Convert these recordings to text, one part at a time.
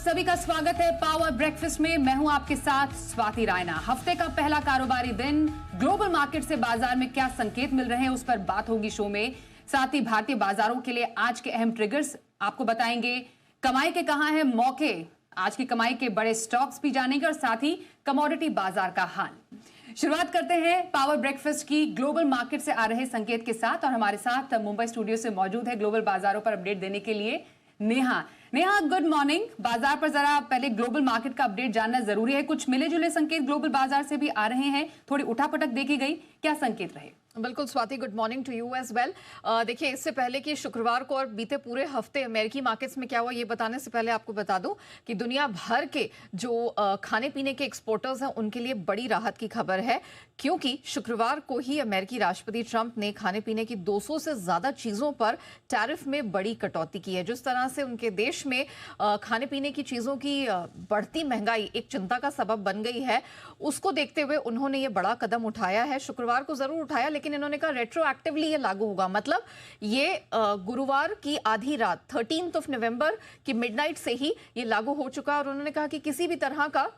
सभी का स्वागत है पावर ब्रेकफास्ट में। मैं हूं आपके साथ स्वाति रायना। हफ्ते का पहला कारोबारी दिन, ग्लोबल मार्केट से बाजार में क्या संकेत मिल रहे हैं उस पर बात होगी शो में। साथ ही भारतीय बाजारों के लिए आज के अहम ट्रिगर्स आपको बताएंगे। कमाई के कहां है मौके, आज की कमाई के बड़े स्टॉक्स भी जानेंगे और साथ ही कमोडिटी बाजार का हाल। शुरुआत करते हैं पावर ब्रेकफास्ट की ग्लोबल मार्केट से आ रहे संकेत के साथ, और हमारे साथ मुंबई स्टूडियो से मौजूद है ग्लोबल बाजारों पर अपडेट देने के लिए नेहा। Good morning. बाजार पर जरा पहले ग्लोबल मार्केट का अपडेट जानना जरूरी है। कुछ मिले जुले संकेत ग्लोबल बाजार से भी आ रहे हैं, थोड़ी उठापटक देखी गई, क्या संकेत रहे? बिल्कुल Swati, good morning to you as well. देखिए, इससे पहले कि शुक्रवार को और बीते पूरे हफ्ते अमेरिकी मार्केट्स में क्या हुआ ये बताने से पहले आपको बता दूं कि दुनिया भर के जो खाने पीने के एक्सपोर्टर्स हैं उनके लिए बड़ी राहत की खबर है, क्योंकि शुक्रवार को ही अमेरिकी राष्ट्रपति ट्रंप ने खाने पीने की 200 से ज्यादा चीजों पर टैरिफ में बड़ी कटौती की है। जिस तरह से उनके देश में खाने पीने की चीजों की बढ़ती महंगाई एक चिंता का सबब बन गई है, उसको देखते हुए उन्होंने ये बड़ा कदम उठाया है। शुक्रवार को जरूर उठाया, लेकिन इन्होंने कहा रेट्रोएक्टिवली ये लागू होगा, मतलब ये गुरुवार की आधी रात 13 नवंबर की मिडनाइट से ही ये लागू हो चुका। और उन्होंने कहा कि किसी भी तरह का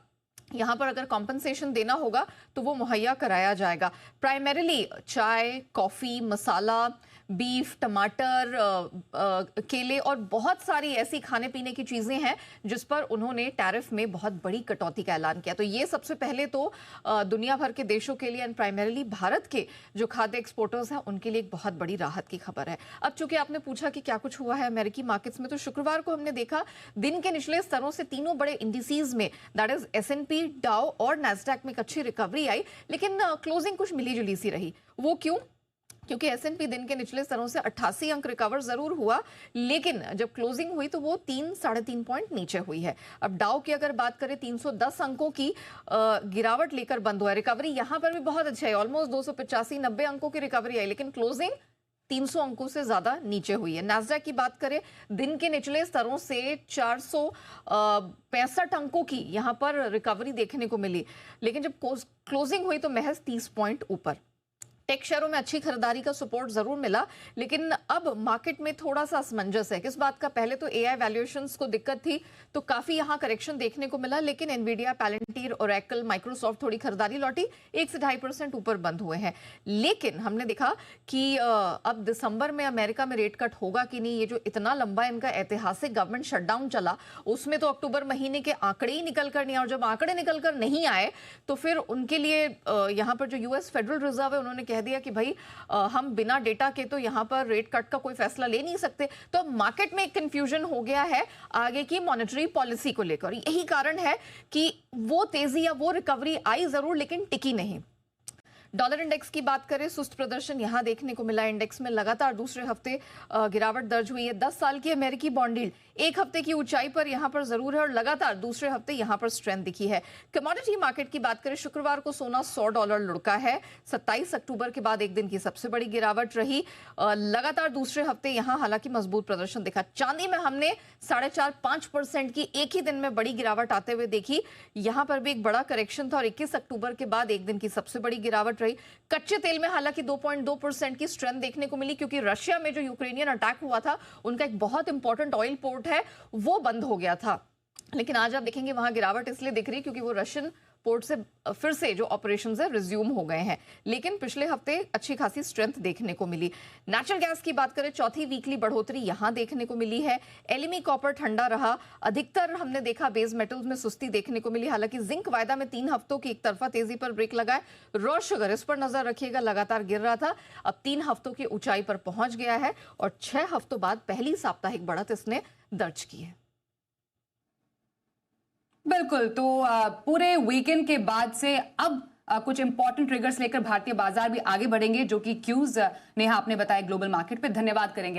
यहां पर अगर कॉम्पनसेशन देना होगा तो वो मुहैया कराया जाएगा। प्राइमरीली चाय, कॉफी, मसाला, बीफ, टमाटर, केले और बहुत सारी ऐसी खाने पीने की चीजें हैं जिस पर उन्होंने टैरिफ में बहुत बड़ी कटौती का ऐलान किया। तो ये सबसे पहले तो दुनिया भर के देशों के लिए एंड प्राइमरीली भारत के जो खाद्य एक्सपोर्टर्स हैं उनके लिए एक बहुत बड़ी राहत की खबर है। अब चूंकि आपने पूछा कि क्या कुछ हुआ है अमेरिकी मार्केट्स में, तो शुक्रवार को हमने देखा दिन के निचले स्तरों से तीनों बड़े इंडिसेस में, दैट इज S&P, डाउ और नैस्डैक में एक अच्छी रिकवरी आई, लेकिन क्लोजिंग कुछ मिली जुली सी रही। वो क्यों? क्योंकि S&P दिन के निचले स्तरों से 88 अंक रिकवर जरूर हुआ, लेकिन जब क्लोजिंग हुई तो वो 3-3.5 पॉइंट नीचे हुई है। अब डाउ की अगर बात करें, 310 अंकों की गिरावट लेकर बंद हुआ है। रिकवरी यहां पर भी बहुत अच्छा है, ऑलमोस्ट 285-90 अंकों की रिकवरी आई, लेकिन क्लोजिंग 300 अंकों से ज्यादा नीचे हुई है। नैस्डैक की बात करें, दिन के निचले स्तरों से 465 अंकों की यहां पर रिकवरी देखने को मिली, लेकिन जब क्लोजिंग हुई तो महज 30 पॉइंट ऊपर। टेक शेयरों में अच्छी खरीदारी का सपोर्ट जरूर मिला, लेकिन अब मार्केट में थोड़ा सा असमंजस है। किस बात का? पहले तो एआई वैल्यूएशंस को दिक्कत थी तो काफी यहां करेक्शन देखने को मिला, लेकिन एनवीडिया, पैलेंटियर, ओरेकल, माइक्रोसॉफ्ट थोड़ी खरीदारी लौटी, 1 से 2.5% ऊपर बंद हुए हैं। लेकिन हमने देखा कि अब दिसंबर में अमेरिका में रेट कट होगा कि नहीं, ये जो इतना लंबा इनका ऐतिहासिक गवर्नमेंट शटडाउन चला उसमें तो अक्टूबर महीने के आंकड़े ही निकल कर नहीं आए, और जब आंकड़े निकल कर नहीं आए तो फिर उनके लिए यहाँ पर जो यूएस फेडरल रिजर्व है उन्होंने कह दिया कि भाई हम बिना डेटा के तो यहां पर रेट कट का कोई फैसला ले नहीं सकते। तो मार्केट में एक कंफ्यूजन हो गया है आगे की मॉनेटरी पॉलिसी को लेकर। यही कारण है कि वो तेजी या वो रिकवरी आई जरूर, लेकिन टिकी नहीं। डॉलर इंडेक्स की बात करें, सुस्त प्रदर्शन यहां देखने को मिला। इंडेक्स में लगातार दूसरे हफ्ते गिरावट दर्ज हुई है। 10 साल की अमेरिकी बॉन्ड यील्ड एक हफ्ते की ऊंचाई पर यहां पर जरूर है और लगातार दूसरे हफ्ते यहां पर स्ट्रेंथ दिखी है। कमोडिटी मार्केट की बात करें, शुक्रवार को सोना $100 लुढ़का है। 27 अक्टूबर के बाद एक दिन की सबसे बड़ी गिरावट रही। लगातार दूसरे हफ्ते यहां हालांकि मजबूत प्रदर्शन दिखा। चांदी में हमने 4.5-5% की एक ही दिन में बड़ी गिरावट आते हुए देखी। यहां पर भी एक बड़ा करेक्शन था और 21 अक्टूबर के बाद एक दिन की सबसे बड़ी गिरावट रही। कच्चे तेल में हालांकि 2.2% की स्ट्रेंथ देखने को मिली, क्योंकि रशिया में जो यूक्रेनियन अटैक हुआ था उनका एक बहुत इंपॉर्टेंट ऑयल पोर्ट है वो बंद हो गया था। लेकिन आज आप देखेंगे वहां गिरावट इसलिए दिख रही क्योंकि वो रशियन पोर्ट से फिर से जो ऑपरेशंस है रिज्यूम हो गए हैं, लेकिन पिछले हफ्ते अच्छी खासी स्ट्रेंथ देखने को मिली। नेचुरल गैस की बात करें, चौथी वीकली बढ़ोतरी यहां देखने को मिली है। एलएमई कॉपर ठंडा रहा। अधिकतर हमने देखा बेस मेटल्स में सुस्ती देखने को मिली। हालांकि जिंक वायदा में 3 हफ्तों की एक तरफा तेजी पर ब्रेक लगाए। रॉ शुगर, इस पर नजर रखिएगा, लगातार गिर रहा था, अब 3 हफ्तों की ऊंचाई पर पहुंच गया है और 6 हफ्तों बाद पहली साप्ताहिक बढ़त इसने दर्ज की है। बिल्कुल, तो पूरे वीकेंड के बाद से अब कुछ इंपॉर्टेंट ट्रिगर्स लेकर भारतीय बाजार भी आगे बढ़ेंगे, जो कि क्यूज नेहा आपने बताया ग्लोबल मार्केट पे। धन्यवाद करेंगे।